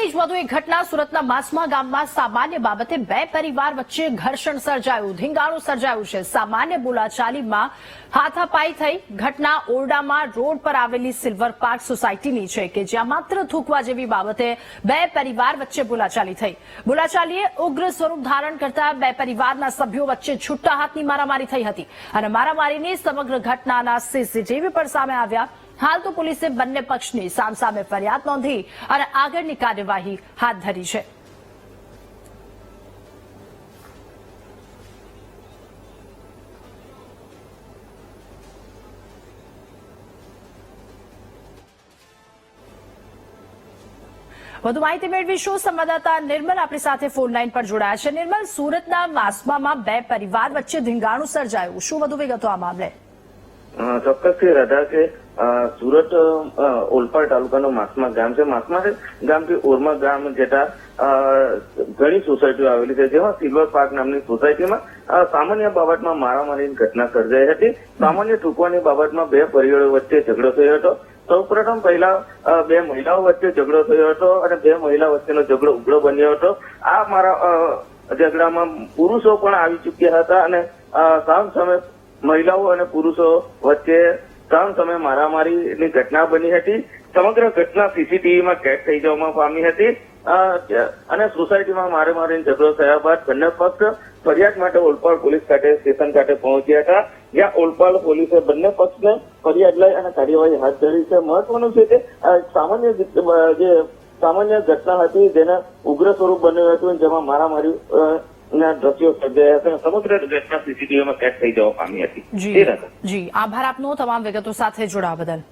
સુરતની જ વધુ એક ઘટના સુરતના માસમા ગામમાં સામાન્ય બાબતે બે પરિવાર વચ્ચે ઘર્ષણ સર્જાયું, ધીંગાણું સર્જાયું છે। સામાન્ય બોલાચાલીમાં હાથાપાઈ થઈ ઘટના ઓરડામાં રોડ પર આવેલી સિલ્વર પાર્ક સોસાયટીની છે કે જ્યાં માત્ર થૂકવા જેવી બાબતે બે પરિવાર વચ્ચે બોલાચાલી થઈ। બોલાચાલીએ ઉગ્ર સ્વરૂપ ધારણ કરતા બે પરિવારના સભ્યો વચ્ચે છૂટા હાથની મારામારી થઈ હતી અને મારામારીની સમગ્ર ઘટનાના સીસીટીવી પર સામે આવ્યા। हाल तो पुलिसे बंने पक्षनी सामसामे फरियाद नोंधी और आगळनी कार्यवाही हाथ धरी है। વધુ માહિતી મેળવીશું સંવાદદાતા નિર્મલ આપણી સાથે ફોન લાઈન પર જોડાયા છે। નિર્મલ, સુરતના માસમામાં બે પરિવાર વચ્ચે ધીંગાણું સર્જાયું, શું વધુ વિગતો આ મામલે? ચોક્કસથી રજા છે। સુરત ઓલપાડ તાલુકાનું માસમા ગામ છે। માસમા ગામથી ઓરમા ગામ જતા ઘણી સોસાયટીઓ આવેલી છે, જેમાં સિલ્વર પાર્ક નામની સોસાયટીમાં સામાન્ય બાબતમાં મારામારીની ઘટના સર્જાઈ હતી। સામાન્ય થૂકવાની બાબતમાં બે પરિવારો વચ્ચે ઝઘડો થયો હતો। સૌપ્રથમ પહેલા બે મહિલાઓ વચ્ચે ઝઘડો થયો હતો અને બે મહિલા વચ્ચેનો ઝઘડો ઉગ્ર બન્યો હતો। આ ઝઘડામાં પુરુષો પણ આવી ચૂક્યા હતા અને સામસામે મહિલાઓ અને પુરુષો વચ્ચે સામસામે મારામારીની ઘટના બની હતી। સમગ્ર ઘટના સીસીટીવીમાં કેદ થઈ જવામાં પામી હતી અને સોસાયટીમાં મારામારીનો ઝઘડો થયા બાદ બંને પક્ષ ફરિયાદ માટે ઓલપાડ પોલીસ સ્ટેશન ખાતે પહોંચ્યા હતા, જ્યાં ઓલપાડ પોલીસે બંને પક્ષને ફરિયાદ લઈ અને કાર્યવાહી હાથ ધરી છે। મહત્વનું છે કે સામાન્ય ઘટના હતી જેને ઉગ્ર સ્વરૂપ બન્યું હતું, જેમાં મારામારી ના દ્રશ્યો સર્જાયા હતા। સમગ્ર ઘટના સીસીટીવીમાં કેદ થઈ જવા પામી હતી। જી, આભાર આપનો તમામ વિગતો સાથે જોડાવા બદલ।